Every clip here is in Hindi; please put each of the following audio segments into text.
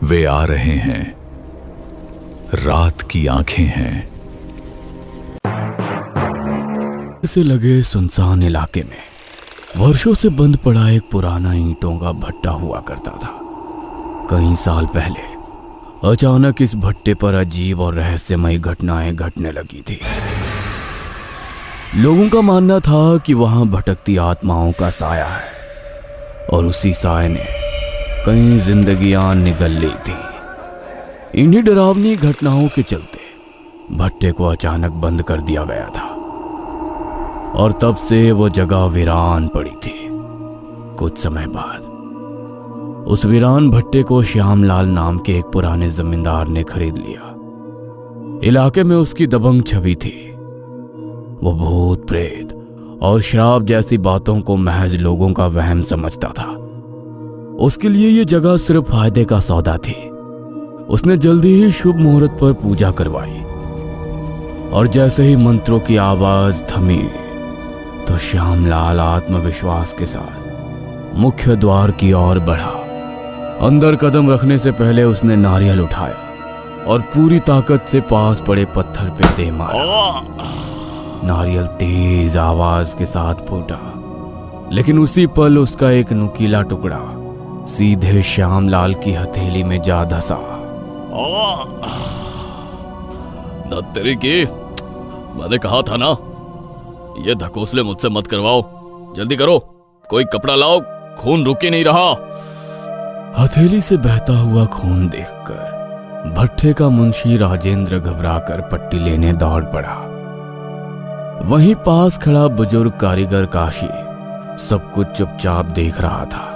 वे आ रहे हैं, रात की आंखें हैं। इसे लगे सुनसान इलाके में वर्षों से बंद पड़ा एक पुराना ईंटों का भट्टा हुआ करता था। कई साल पहले अचानक इस भट्टे पर अजीब और रहस्यमयी घटनाएं घटने लगी थी। लोगों का मानना था कि वहां भटकती आत्माओं का साया है और उसी साये ने कई जिंदगियां निगल ली थी। इन्हीं डरावनी घटनाओं के चलते भट्टे को अचानक बंद कर दिया गया था और तब से वो जगह वीरान पड़ी थी। कुछ समय बाद उस वीरान भट्टे को श्यामलाल नाम के एक पुराने जमींदार ने खरीद लिया। इलाके में उसकी दबंग छवि थी। वो भूत प्रेत और श्राप जैसी बातों को महज लोगों का वहम समझता था। उसके लिए ये जगह सिर्फ फायदे का सौदा थी। उसने जल्दी ही शुभ मुहूर्त पर पूजा करवाई और जैसे ही मंत्रों की आवाज थमी तो श्यामलाल आत्मविश्वास के साथ मुख्य द्वार की ओर बढ़ा। अंदर कदम रखने से पहले उसने नारियल उठाया और पूरी ताकत से पास पड़े पत्थर पे दे मारा। नारियल तेज आवाज के साथ फूटा, लेकिन उसी पल उसका एक नुकीला टुकड़ा सीधे श्यामलाल की हथेली में जा धंसा। तेरी की, मैंने कहा था ना, ये धकोसले मुझसे मत करवाओ। जल्दी करो, कोई कपड़ा लाओ, खून रुक ही नहीं रहा। हथेली से बहता हुआ खून देखकर भट्टे का मुंशी राजेंद्र घबराकर पट्टी लेने दौड़ पड़ा। वहीं पास खड़ा बुजुर्ग कारीगर काशी सब कुछ चुपचाप देख रहा था।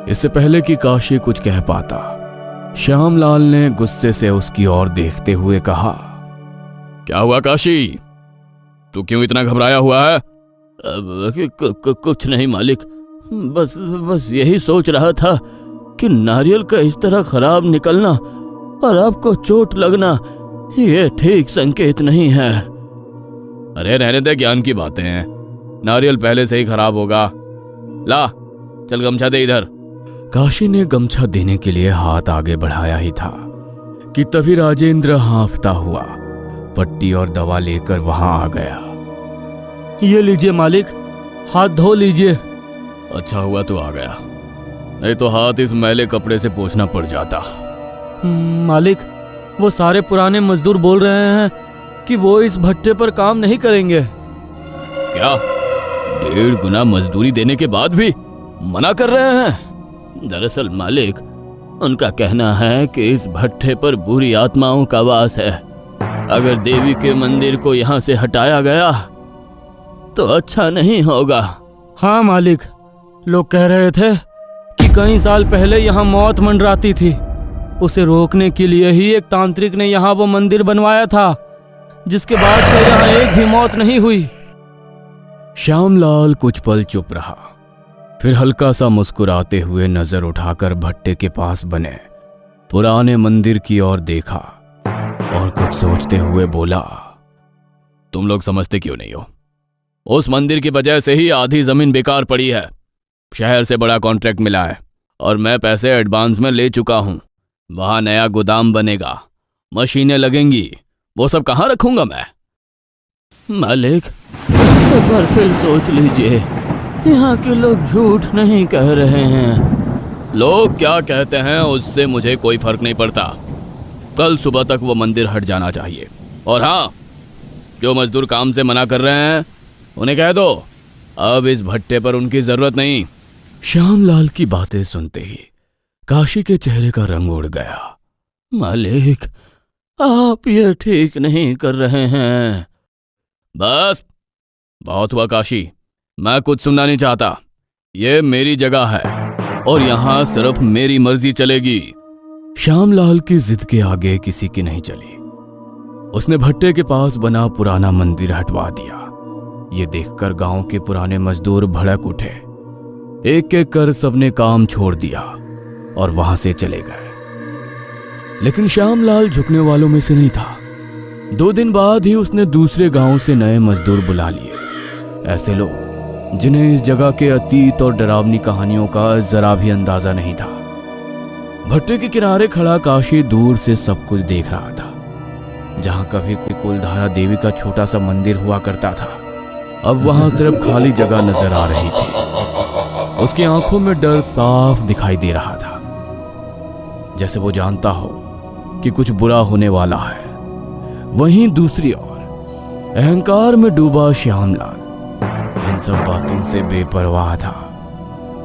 इससे पहले कि काशी कुछ कह पाता, श्यामलाल ने गुस्से से उसकी ओर देखते हुए कहा, क्या हुआ काशी, तू क्यों इतना घबराया हुआ है? कुछ नहीं मालिक, बस यही सोच रहा था कि नारियल का इस तरह खराब निकलना और आपको चोट लगना ये ठीक संकेत नहीं है। अरे रहने दे, ज्ञान की बातें हैं। नारियल पहले से ही खराब होगा। ला, चल गमछा दे इधर। काशी ने गमछा देने के लिए हाथ आगे बढ़ाया ही था कि तभी राजेंद्र हांफता हुआ पट्टी और दवा लेकर वहां आ गया। ये लीजिए मालिक, हाथ धो लीजिए। अच्छा हुआ तू आ गया, नहीं तो हाथ इस मैले कपड़े से पोंछना पड़ जाता। मालिक, वो सारे पुराने मजदूर बोल रहे हैं कि वो इस भट्टे पर काम नहीं करेंगे। क्या 1.5 गुना मजदूरी देने के बाद भी मना कर रहे हैं? दरअसल मालिक, उनका कहना है कि इस भट्टे पर बुरी आत्माओं का वास है। अगर देवी के मंदिर को यहाँ से हटाया गया तो अच्छा नहीं होगा। हाँ मालिक, लोग कह रहे थे कि कई साल पहले यहाँ मौत मंडराती थी। उसे रोकने के लिए ही एक तांत्रिक ने यहाँ वो मंदिर बनवाया था, जिसके बाद से यहाँ एक भी मौत नहीं हुई। श्यामलाल कुछ पल चुप रहा, फिर हल्का सा मुस्कुराते हुए नजर उठाकर भट्टे के पास बने पुराने मंदिर की ओर देखा और कुछ सोचते हुए बोला, तुम लोग समझते क्यों नहीं हो? उस मंदिर की वजह से ही आधी जमीन बेकार पड़ी है। शहर से बड़ा कॉन्ट्रैक्ट मिला है और मैं पैसे एडवांस में ले चुका हूं। वहां नया गोदाम बनेगा, मशीनें लगेंगी, वो सब कहां रखूंगा मैं? मालिक, एक बार फिर सोच लीजिए, यहाँ के लोग झूठ नहीं कह रहे हैं। लोग क्या कहते हैं उससे मुझे कोई फर्क नहीं पड़ता। कल सुबह तक वो मंदिर हट जाना चाहिए। और हाँ, जो मजदूर काम से मना कर रहे हैं उन्हें कह दो अब इस भट्टे पर उनकी जरूरत नहीं। श्यामलाल की बातें सुनते ही काशी के चेहरे का रंग उड़ गया। मालिक, आप ये ठीक नहीं कर रहे हैं। बस बहुत हुआ काशी, मैं कुछ सुनना नहीं चाहता। ये मेरी जगह है और यहाँ सिर्फ मेरी मर्जी चलेगी। श्यामलाल की जिद के आगे किसी की नहीं चली। उसने भट्टे के पास बना पुराना मंदिर हटवा दिया। ये देखकर गांव के पुराने मजदूर भड़क उठे। एक एक कर सबने काम छोड़ दिया और वहां से चले गए। लेकिन श्यामलाल झुकने वालों में से नहीं था। 2 दिन बाद ही उसने दूसरे गांव से नए मजदूर बुला लिए। ऐसे लोग जिन्हें इस जगह के अतीत और डरावनी कहानियों का जरा भी अंदाजा नहीं था। भट्टे के किनारे खड़ा काशी दूर से सब कुछ देख रहा था। जहां कभी कोई कुलधारा देवी का छोटा सा मंदिर हुआ करता था, अब वहां सिर्फ खाली जगह नजर आ रही थी। उसकी आंखों में डर साफ दिखाई दे रहा था, जैसे वो जानता हो कि कुछ बुरा होने वाला है। वहीं दूसरी ओर अहंकार में डूबा श्यामलाल इन सब बातों से बेपरवाह था।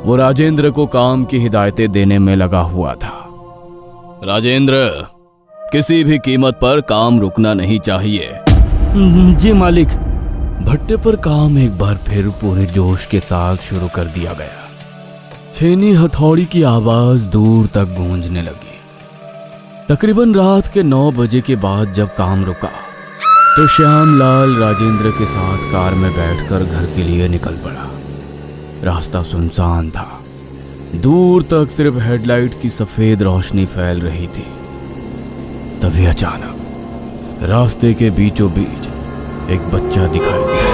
वो राजेंद्र को काम की हिदायतें देने में लगा हुआ था। राजेंद्र, किसी भी कीमत पर काम रुकना नहीं चाहिए। जी मालिक। भट्टे पर काम एक बार फिर पूरे जोश के साथ शुरू कर दिया गया। छेनी हथौड़ी की आवाज दूर तक गूंजने लगी। तकरीबन रात के 9 बजे के बाद जब काम रुका तो श्यामलाल राजेंद्र के साथ कार में बैठकर घर के लिए निकल पड़ा। रास्ता सुनसान था, दूर तक सिर्फ हेडलाइट की सफेद रोशनी फैल रही थी। तभी अचानक रास्ते के बीचों बीच एक बच्चा दिखाई दिया।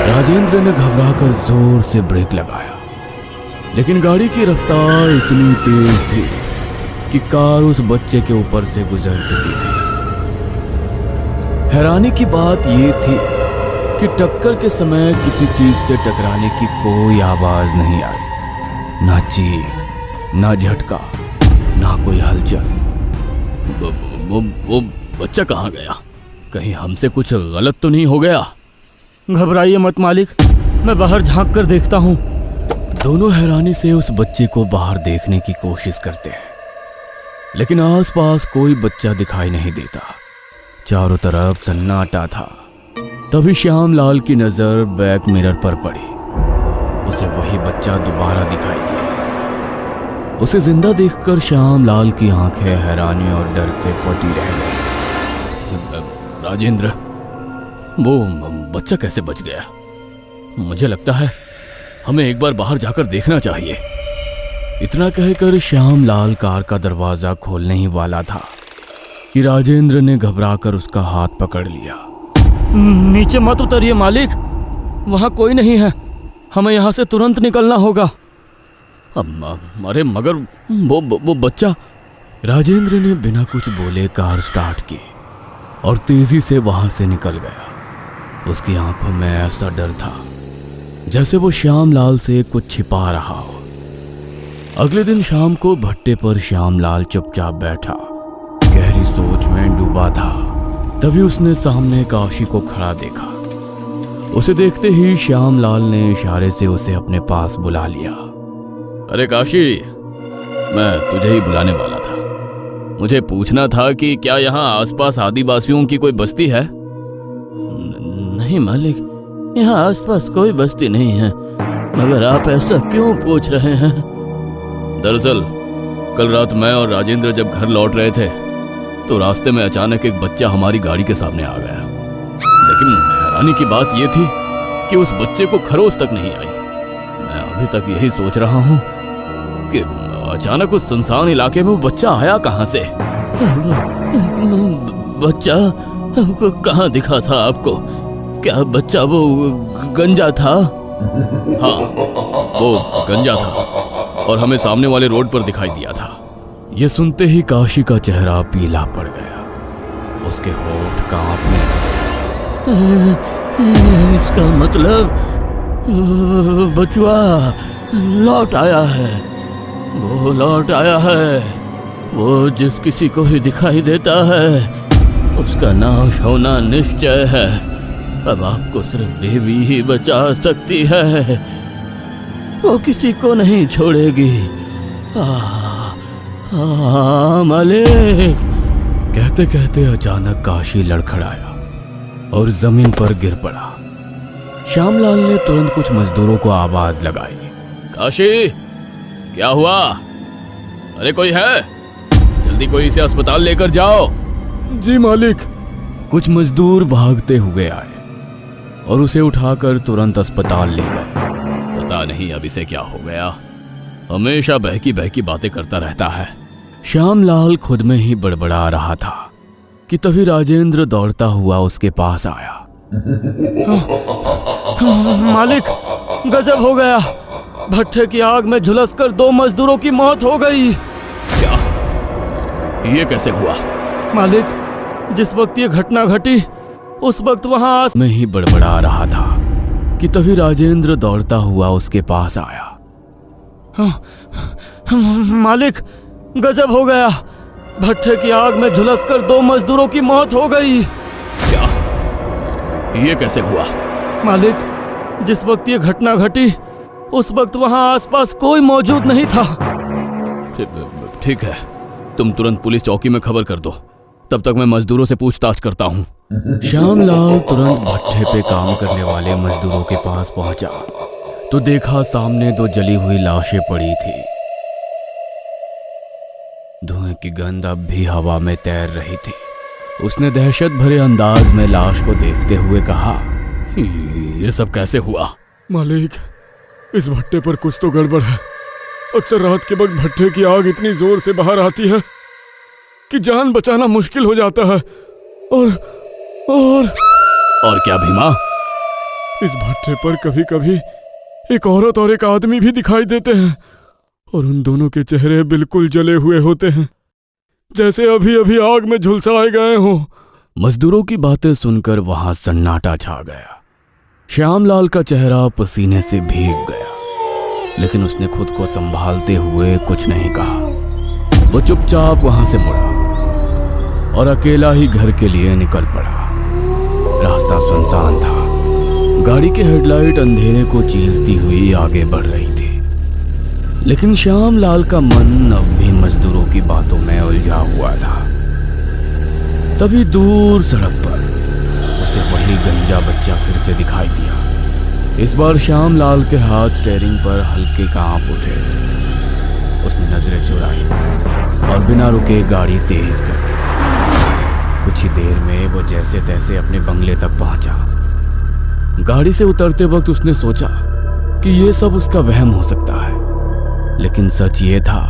राजेंद्र ने घबराकर जोर से ब्रेक लगाया, लेकिन गाड़ी की रफ्तार इतनी तेज थी कि कार उस बच्चे के ऊपर से गुजर चुकी थी। हैरानी की बात यह थी कि टक्कर के समय किसी चीज से टकराने की कोई आवाज नहीं आई। ना चीख, ना झटका, ना कोई हलचल। वो बच्चा कहाँ गया? कहीं हमसे कुछ गलत तो नहीं हो गया? घबराइए मत मालिक, मैं बाहर झांक कर देखता हूँ। दोनों हैरानी से उस बच्चे को बाहर देखने की कोशिश करते हैं, लेकिन आसपास कोई बच्चा दिखाई नहीं देता। चारों तरफ सन्नाटा था। तभी श्यामलाल की नजर बैक मिरर पर पड़ी। उसे वही बच्चा दोबारा दिखाई दिया। उसे जिंदा देखकर श्यामलाल की आंखें हैरानी और डर से फटी रह गई। राजेंद्र, वो बच्चा कैसे बच गया? मुझे लगता है हमें एक बार बाहर जाकर देखना चाहिए। इतना कहकर श्यामलाल कार का दरवाजा खोलने ही वाला था कि राजेंद्र ने घबराकर उसका हाथ पकड़ लिया। नीचे मत उतरिए मालिक, वहां कोई नहीं है। हमें यहां से तुरंत निकलना होगा। अरे मगर वो बच्चा। राजेंद्र ने बिना कुछ बोले कार स्टार्ट की और तेजी से वहां से निकल गया। उसकी आंखों में ऐसा डर था जैसे वो श्यामलाल से कुछ छिपा रहा हो। अगले दिन शाम को भट्टे पर श्यामलाल चुपचाप बैठा, गहरी सोच में डूबा था। तभी उसने सामने काशी को खड़ा देखा। उसे देखते ही श्यामलाल ने इशारे से उसे अपने पास बुला लिया। अरे काशी, मैं तुझे ही बुलाने वाला था। मुझे पूछना था कि क्या यहाँ आसपास आदिवासियों की कोई बस्ती है? नहीं मालिक, यहाँ आसपास कोई बस्ती नहीं है। मगर आप ऐसा क्यों पूछ रहे हैं? दरअसल कल रात मैं और राजेंद्र जब घर लौट रहे थे तो रास्ते में अचानक एक बच्चा हमारी गाड़ी के सामने आ गया। लेकिन हैरानी की बात यह थी कि उस बच्चे को खरोच तक नहीं आई। मैं अभी तक यही सोच रहा हूँ कि अचानक उस सुनसान इलाके में वो बच्चा आया कहाँ से? बच्चा कहाँ दिखा था आपको? क्या बच्चा वो गंजा था? हाँ, वो गंजा था और हमें सामने वाले रोड पर दिखाई दिया था। यह सुनते ही काशी का चेहरा पीला पड़ गया। उसके होठ कांपने लगे। इसका मतलब बचुआ लौट आया है। वो लौट आया है। वो जिस किसी को ही दिखाई देता है उसका नाश होना निश्चय है। अब आपको सिर्फ देवी ही बचा सकती है। वो किसी को नहीं छोड़ेगी। मालिक। कहते कहते अचानक काशी लड़खड़ाया और जमीन पर गिर पड़ा। श्यामलाल ने तुरंत कुछ मजदूरों को आवाज लगाई। काशी, क्या हुआ? अरे कोई है? जल्दी कोई इसे अस्पताल लेकर जाओ। जी मालिक। कुछ मजदूर भागते हुए आए और उसे उठाकर तुरंत अस्पताल ले गए। पता नहीं अब इसे क्या हो गया, हमेशा बहकी बहकी बातें करता रहता है। श्यामलाल खुद में ही बड़बड़ा रहा था कि तभी राजेंद्र दौड़ता हुआ उसके पास आया। मालिक, गजब हो गया। भट्ठे की आग में झुलसकर 2 मजदूरों की मौत हो गई। क्या? ये कैसे हुआ? मालिक, जिस वक्त ये घटना घटी उस वक्त वहां आस में ही बड़बड़ा रहा था कि तभी राजेंद्र दौड़ता हुआ उसके पास आया। मालिक, गजब हो गया, भट्ठे की आग में झुलसकर 2 मजदूरों की मौत हो गई। क्या? ये कैसे हुआ? मालिक, जिस वक्त ये घटना घटी उस वक्त वहां आसपास कोई मौजूद नहीं था। ठीक है, तुम तुरंत पुलिस चौकी में खबर कर दो, तब तक मैं मजदूरों से पूछताछ करता हूँ। श्यामलाल तुरंत भट्ठे पे काम करने वाले मजदूरों के पास पहुंचा तो देखा सामने 2 जली हुई लाशें पड़ी थी। धुएं की गंध अब भी हवा में तैर रही थी। उसने दहशत भरे अंदाज में लाश को देखते हुए कहा, ये सब कैसे हुआ? मालिक, इस भट्टे पर कुछ तो गड़बड़ है। अक्सर रात के वक्त भट्टे की आग इतनी जोर से बाहर आती है कि जान बचाना मुश्किल हो जाता है। और क्या भीमा? इस भट्टे पर कभी कभी एक औरत और एक आदमी भी दिखाई देते हैं और उन दोनों के चेहरे बिल्कुल जले हुए होते हैं, जैसे अभी अभी आग में झुलसाए गए हों। मजदूरों की बातें सुनकर वहां सन्नाटा छा गया। श्यामलाल का चेहरा पसीने से भीग गया, लेकिन उसने खुद को संभालते हुए कुछ नहीं कहा। वो चुपचाप वहां से मुड़ा और अकेला ही घर के लिए निकल पड़ा। रास्ता सुनसान था। गाड़ी की हेडलाइट अंधेरे को चीरती हुई आगे बढ़ रही थी, लेकिन श्यामलाल का मन अब भी मजदूरों की बातों में उलझा हुआ था। तभी दूर सड़क पर उसे वही गंजा बच्चा फिर से दिखाई दिया। इस बार श्यामलाल के हाथ स्टीयरिंग पर हल्के कांप उठे। उसने नजरें चुराई और बिना रुके गाड़ी तेज कर दी। कुछ ही देर में वो जैसे तैसे अपने बंगले तक पहुंचा। गाड़ी से उतरते वक्त उसने सोचा कि ये सब उसका वहम हो सकता है, लेकिन सच ये था,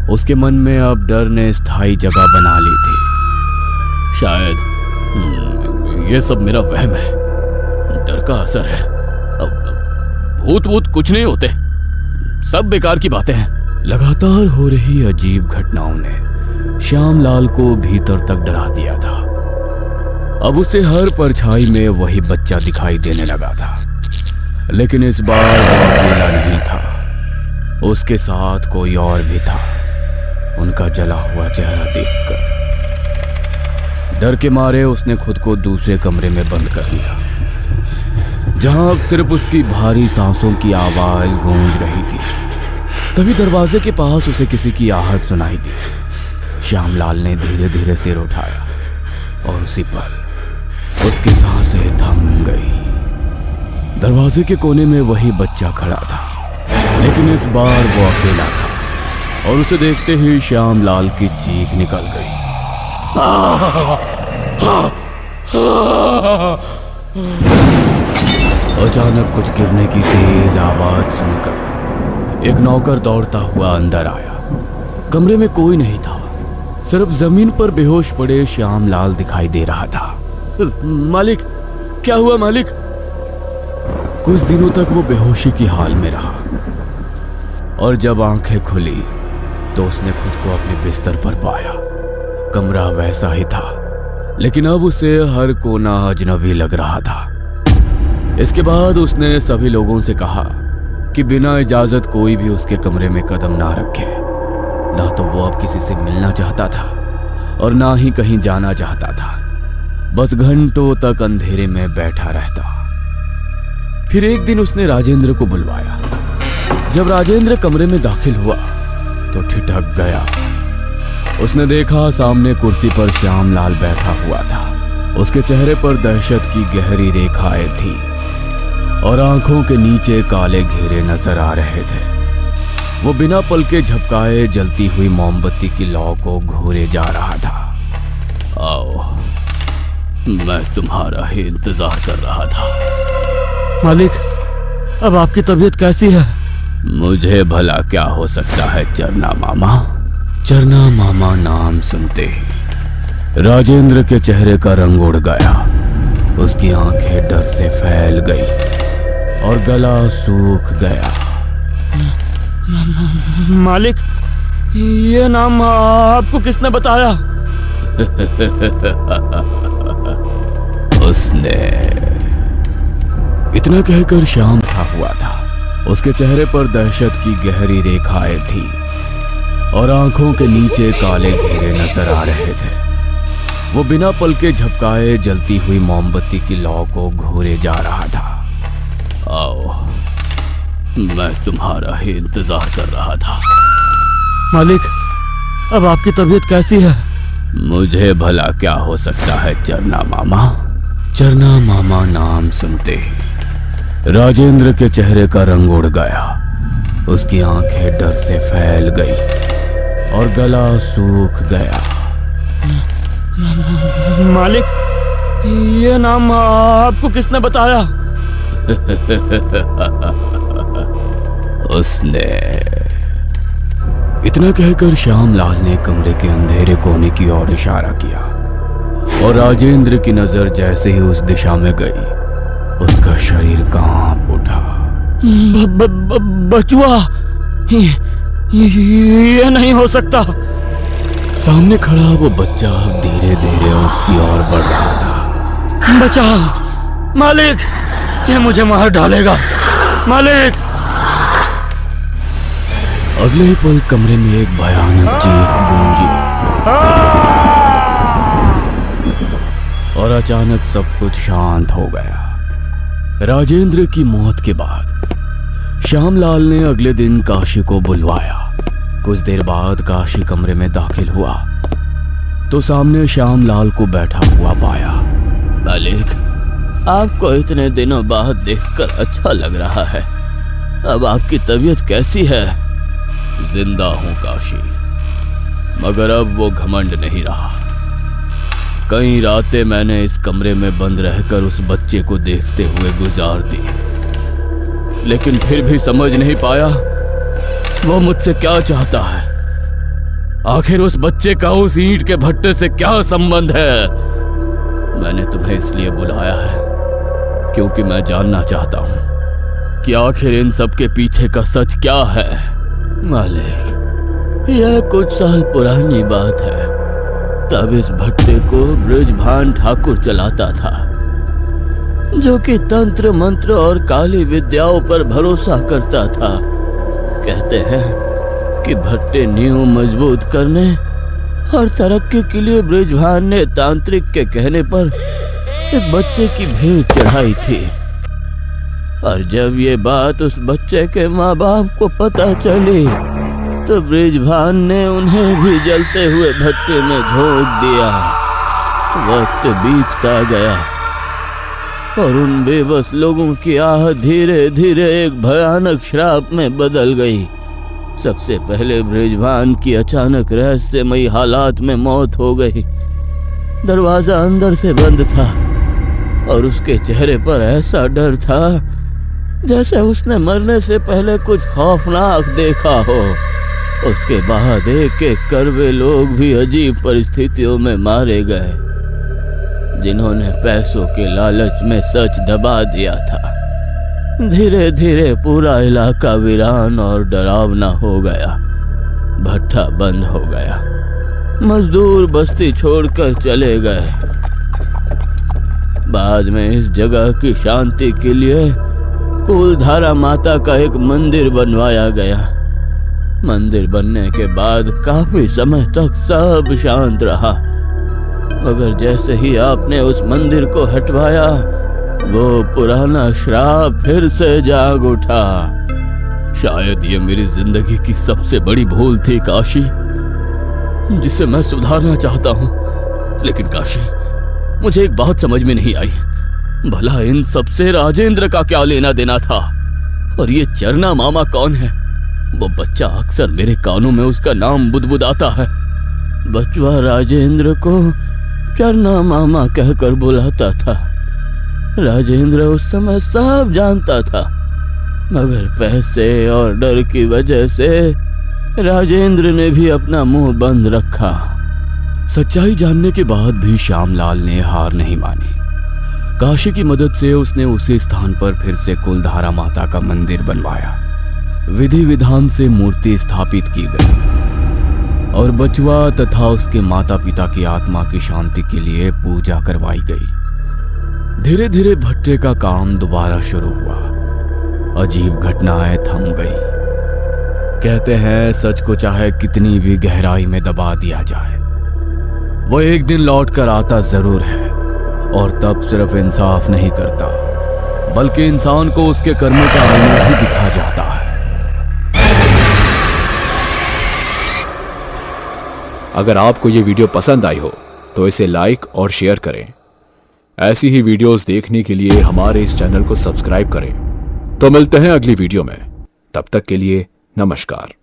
उसके मन में अब डर ने स्थायी जगह बना ली थी। शायद ये सब मेरा वहम है, डर का असर है। अब भूत कुछ नहीं होते, सब बेकार की बातें हैं। लगातार हो रही अजीब घटनाओं ने श्यामलाल को भीतर तक डरा दिया था। अब उसे हर परछाई में वही बच्चा दिखाई देने लगा था, लेकिन इस बार वो अकेला नहीं था। उसके साथ कोई और भी था। उनका जला हुआ चेहरा देखकर डर के मारे उसने खुद को दूसरे कमरे में बंद कर लिया, जहां अब सिर्फ उसकी भारी सांसों की आवाज गूंज रही थी। तभी दरवाजे के पास उसे किसी की आहट सुनाई दी। श्यामलाल ने धीरे धीरे सिर उठाया और उसी पल उसकी सांसें थम गई। दरवाजे के कोने में वही बच्चा खड़ा था, लेकिन इस बार वो अकेला था और उसे देखते ही श्यामलाल की चीख निकल गई। अचानक कुछ गिरने की तेज आवाज सुनकर एक नौकर दौड़ता हुआ अंदर आया। कमरे में कोई नहीं था, सिर्फ जमीन पर बेहोश पड़े श्यामलाल दिखाई दे रहा था। मालिक, क्या हुआ मालिक? कुछ दिनों तक वो बेहोशी की हाल में रहा और जब आंखें खुली तो उसने खुद को अपने बिस्तर पर पाया। कमरा वैसा ही था, लेकिन अब उसे हर कोना अजनबी लग रहा था। इसके बाद उसने सभी लोगों से कहा कि बिना इजाजत कोई भी उसके कमरे में कदम ना रखे। ना तो वो अब किसी से मिलना चाहता था और ना ही कहीं जाना चाहता था, बस घंटों तक अंधेरे में बैठा रहता। फिर एक दिन उसने राजेंद्र को बुलवाया। जब राजेंद्र कमरे में दाखिल हुआ तो ठिठक गया। उसने देखा सामने कुर्सी पर श्यामलाल बैठा हुआ था। उसके चेहरे पर दहशत की गहरी रेखाएं थी और आंखों के नीचे काले घेरे नजर आ रहे थे। वो बिना पलके झपकाए जलती हुई मोमबत्ती की लौ को घूरे जा रहा था। आओ, मैं तुम्हारा ही इंतजार कर रहा था। मालिक, अब आपकी तबीयत कैसी है? मुझे भला क्या हो सकता है चरना मामा? चरना मामा नाम सुनते ही राजेंद्र के चेहरे का रंग उड़ गया। उसकी आंखें डर से फैल गई और गला सूख गया। मालिक, ये नाम आपको किसने बताया? उसने। इतना कहकर श्याम था हुआ था। उसके चेहरे पर दहशत की गहरी रेखाएं थी और आंखों के नीचे काले घेरे नजर आ रहे थे। वो बिना पलके झपकाए जलती हुई मोमबत्ती की लौ को घूरे जा रहा था। आओ, मैं तुम्हारा ही इंतजार कर रहा था। मालिक, अब आपकी तबीयत कैसी है? मुझे भला क्या हो सकता है चरना मामा? चरना मामा नाम सुनते ही राजेंद्र के चेहरे का रंग उड़ गया। उसकी आंखें डर से फैल गई और गला सूख गया। मालिक, ये नाम आपको किसने बताया? उसने। इतना कहकर श्यामलाल ने कमरे के अंधेरे कोने की ओर इशारा किया और राजेंद्र की नजर जैसे ही उस दिशा में गई, उसका शरीर कांप उठा। बचुआ, ये नहीं हो सकता। सामने खड़ा वो बच्चा धीरे धीरे उसकी ओर बढ़ रहा था। बचा, मालिक, ये मुझे मार डालेगा, मालिक। अगले ही पल कमरे में एक भयानक चीख गूंजी और अचानक सब कुछ शांत हो गया। राजेंद्र की मौत के बाद श्यामलाल ने अगले दिन काशी को बुलवाया। कुछ देर बाद काशी कमरे में दाखिल हुआ तो सामने श्यामलाल को बैठा हुआ पाया। मालिक, आपको इतने दिनों बाद देखकर अच्छा लग रहा है। अब आपकी तबीयत कैसी है? जिंदा हूं काशी, मगर अब वो घमंड नहीं रहा। कई रातें मैंने इस कमरे में बंद रहकर उस बच्चे को देखते हुए गुजार दी, लेकिन फिर भी समझ नहीं पाया वो मुझसे क्या चाहता है। आखिर उस बच्चे का उस ईंट के भट्टे से क्या संबंध है? मैंने तुम्हें इसलिए बुलाया है क्योंकि मैं जानना चाहता हूं कि आखिर इन सब के पीछे का सच क्या है। मालिक, यह कुछ साल पुरानी बात है। तब इस भट्टे को बृजभान ठाकुर चलाता था, जो कि तंत्र मंत्र और काली विद्याओं पर भरोसा करता था। कहते हैं कि भट्टे नींव मजबूत करने और तरक्की के लिए बृजभान ने तांत्रिक के कहने पर एक बच्चे की भेंट चढ़ाई थी। और जब ये बात उस बच्चे के माँ बाप को पता चली तो बृजभान ने उन्हें भी जलते हुए भट्टे में झोंक दिया। वक्त बीतता गया और उन बेबस लोगों की आह धीरे धीरे एक भयानक श्राप में बदल गई। सबसे पहले बृजभान की अचानक रहस्यमयी हालात में मौत हो गई। दरवाजा अंदर से बंद था और उसके चेहरे पर ऐसा डर था जैसे उसने मरने से पहले कुछ खौफनाक देखा हो। उसके बाद एक एक करवे लोग भी अजीब परिस्थितियों में मारे गए, जिन्होंने पैसों के लालच में सच दबा दिया था। धीरे धीरे पूरा इलाका वीरान और डरावना हो गया। भट्ठा बंद हो गया। मजदूर बस्ती छोड़कर चले गए। बाद में इस जगह की शांति के लिए कुलधारा माता का एक मंदिर बनवाया गया। मंदिर बनने के बाद काफी समय तक सब शांत रहा, मगर जैसे ही आपने उस मंदिर को हटवाया वो पुराना श्राप फिर से जाग उठा। शायद ये मेरी जिंदगी की सबसे बड़ी भूल थी काशी, जिसे मैं सुधारना चाहता हूँ। लेकिन काशी, मुझे एक बात समझ में नहीं आई, भला इन सबसे राजेंद्र का क्या लेना देना था? और ये चरना मामा कौन है? वो बच्चा अक्सर मेरे कानों में उसका नाम बुदबुदाता है। बचवा राजेंद्र को चरना मामा कहकर बुलाता था। राजेंद्र उस समय सब जानता था, मगर पैसे और डर की वजह से राजेंद्र ने भी अपना मुंह बंद रखा। सच्चाई जानने के बाद भी श्यामलाल ने हार नहीं मानी। काशी की मदद से उसने उसी स्थान पर फिर से कुलधारा माता का मंदिर बनवाया। विधि विधान से मूर्ति स्थापित की गई और बचवा तथा उसके माता पिता की आत्मा की शांति के लिए पूजा करवाई गई। धीरे धीरे भट्टे का काम दोबारा शुरू हुआ। अजीब घटनाएं थम गई। कहते हैं सच को चाहे कितनी भी गहराई में दबा दिया जाए, वो एक दिन लौट कर आता जरूर है, और तब सिर्फ इंसाफ नहीं करता बल्कि इंसान को उसके कर्मों का आईना भी दिखा जाता है। अगर आपको ये वीडियो पसंद आई हो तो इसे लाइक और शेयर करें। ऐसी ही वीडियोस देखने के लिए हमारे इस चैनल को सब्सक्राइब करें। तो मिलते हैं अगली वीडियो में, तब तक के लिए नमस्कार।